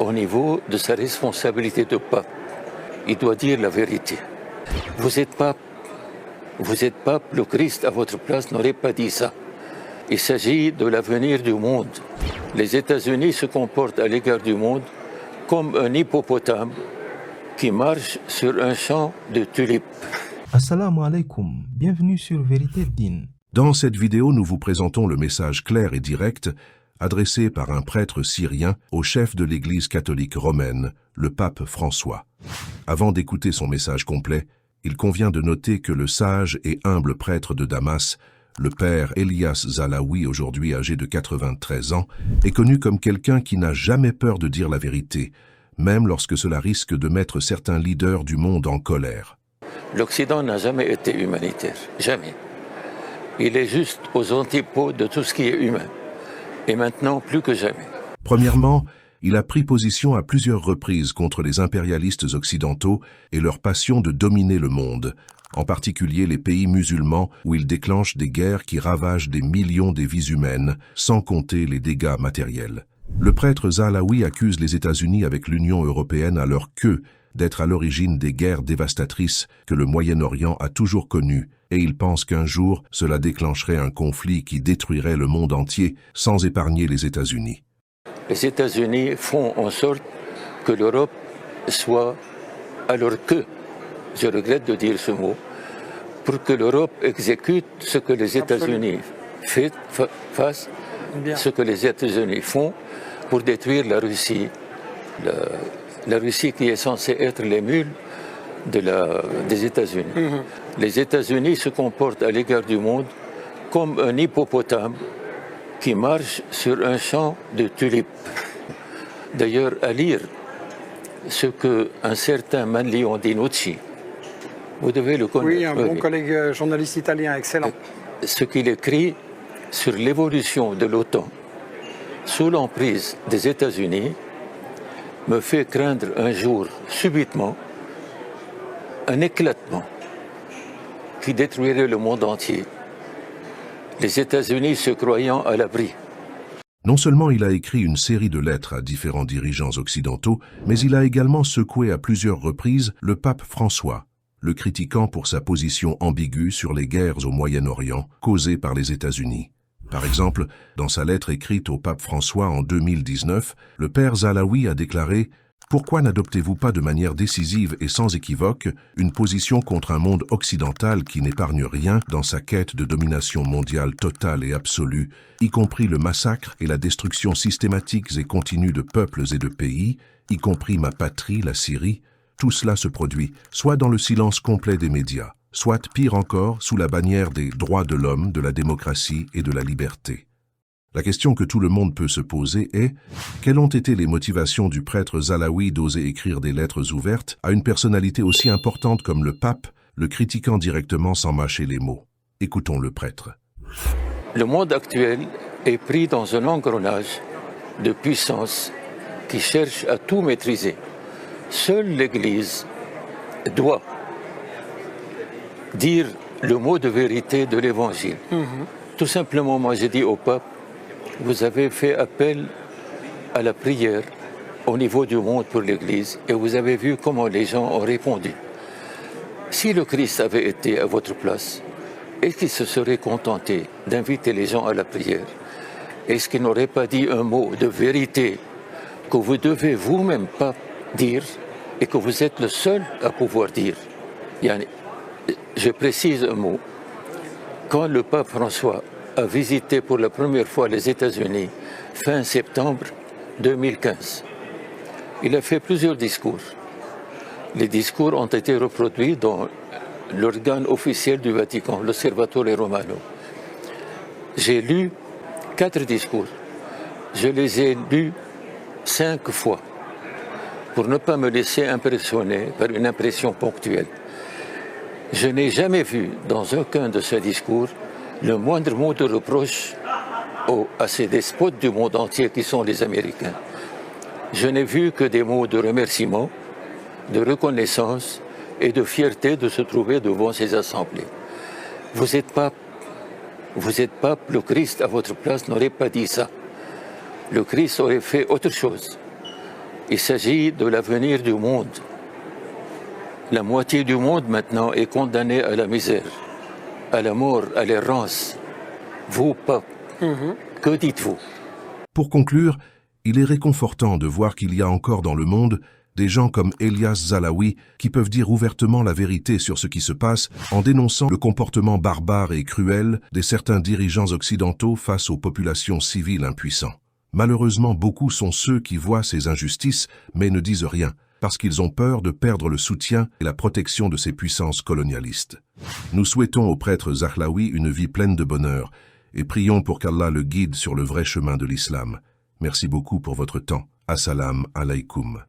au niveau de sa responsabilité de pape. Il doit dire la vérité. Vous êtes pape, le Christ à votre place n'aurait pas dit ça. Il s'agit de l'avenir du monde. Les États-Unis se comportent à l'égard du monde comme un hippopotame qui marche sur un champ de tulipes. Assalamu alaikum, bienvenue sur Vérité Din. Dans cette vidéo, nous vous présentons le message clair et direct adressé par un prêtre syrien au chef de l'Église catholique romaine, le pape François. Avant d'écouter son message complet, il convient de noter que le sage et humble prêtre de Damas, le père Elias Zalaoui, aujourd'hui âgé de 93 ans, est connu comme quelqu'un qui n'a jamais peur de dire la vérité, même lorsque cela risque de mettre certains leaders du monde en colère. L'Occident n'a jamais été humanitaire, jamais. Il est juste aux antipodes de tout ce qui est humain. Et maintenant, plus que jamais. Premièrement, il a pris position à plusieurs reprises contre les impérialistes occidentaux et leur passion de dominer le monde, en particulier les pays musulmans où ils déclenchent des guerres qui ravagent des millions de vies humaines, sans compter les dégâts matériels. Le prêtre Zalaoui accuse les États-Unis avec l'Union européenne à leur queue d'être à l'origine des guerres dévastatrices que le Moyen-Orient a toujours connues, et il pense qu'un jour, cela déclencherait un conflit qui détruirait le monde entier sans épargner les États-Unis. Les États-Unis font en sorte que l'Europe soit à leur queue, je regrette de dire ce mot, pour que l'Europe exécute ce que les États-Unis fassent, ce que les États-Unis font pour détruire la Russie. La Russie qui est censée être l'émule des États-Unis. Les États-Unis se comportent à l'égard du monde comme un hippopotame qui marche sur un champ de tulipes. D'ailleurs, à lire ce qu'un certain Manlio Dinucci, vous devez le connaître. Oui, un bon collègue journaliste italien, excellent. Ce qu'il écrit sur l'évolution de l'OTAN sous l'emprise des États-Unis me fait craindre un jour, subitement, un éclatement qui détruirait le monde entier. Les États-Unis se croyant à l'abri. Non seulement il a écrit une série de lettres à différents dirigeants occidentaux, mais il a également secoué à plusieurs reprises le pape François, le critiquant pour sa position ambiguë sur les guerres au Moyen-Orient causées par les États-Unis. Par exemple, dans sa lettre écrite au pape François en 2019, le père Zalaoui a déclaré « Pourquoi n'adoptez-vous pas de manière décisive et sans équivoque une position contre un monde occidental qui n'épargne rien dans sa quête de domination mondiale totale et absolue, y compris le massacre et la destruction systématiques et continues de peuples et de pays, y compris ma patrie, la Syrie? Tout cela se produit soit dans le silence complet des médias, soit, pire encore, sous la bannière des droits de l'homme, de la démocratie et de la liberté. » La question que tout le monde peut se poser est « Quelles ont été les motivations du prêtre Zalaoui d'oser écrire des lettres ouvertes à une personnalité aussi importante comme le pape, le critiquant directement sans mâcher les mots ?» Écoutons le prêtre. Le monde actuel est pris dans un engrenage de puissance qui cherche à tout maîtriser. Seule l'Église doit dire le mot de vérité de l'Évangile. Tout simplement, moi j'ai dit au pape, vous avez fait appel à la prière au niveau du monde pour l'Église et vous avez vu comment les gens ont répondu. Si le Christ avait été à votre place, est-ce qu'il se serait contenté d'inviter les gens à la prière? Est-ce qu'il n'aurait pas dit un mot de vérité que vous devez vous-même pas dire et que vous êtes le seul à pouvoir dire? Je précise un mot. Quand le pape François a visité pour la première fois les États-Unis fin septembre 2015, il a fait plusieurs discours. Les discours ont été reproduits dans l'organe officiel du Vatican, l'Osservatore Romano. J'ai lu 4 discours. Je les ai lus 5 fois pour ne pas me laisser impressionner par une impression ponctuelle. Je n'ai jamais vu dans aucun de ces discours le moindre mot de reproche à ces despotes du monde entier qui sont les Américains. Je n'ai vu que des mots de remerciement, de reconnaissance et de fierté de se trouver devant ces assemblées. Vous êtes pape, le Christ à votre place n'aurait pas dit ça. Le Christ aurait fait autre chose. Il s'agit de l'avenir du monde. La moitié du monde maintenant est condamnée à la misère, à la mort, à l'errance. Vous, pape, que dites-vous? Pour conclure, il est réconfortant de voir qu'il y a encore dans le monde des gens comme Elias Zalaoui qui peuvent dire ouvertement la vérité sur ce qui se passe en dénonçant le comportement barbare et cruel de certains dirigeants occidentaux face aux populations civiles impuissants. Malheureusement, beaucoup sont ceux qui voient ces injustices mais ne disent rien, parce qu'ils ont peur de perdre le soutien et la protection de ces puissances colonialistes. Nous souhaitons au prêtre Zahlaoui une vie pleine de bonheur et prions pour qu'Allah le guide sur le vrai chemin de l'islam. Merci beaucoup pour votre temps. Assalamu alaikum.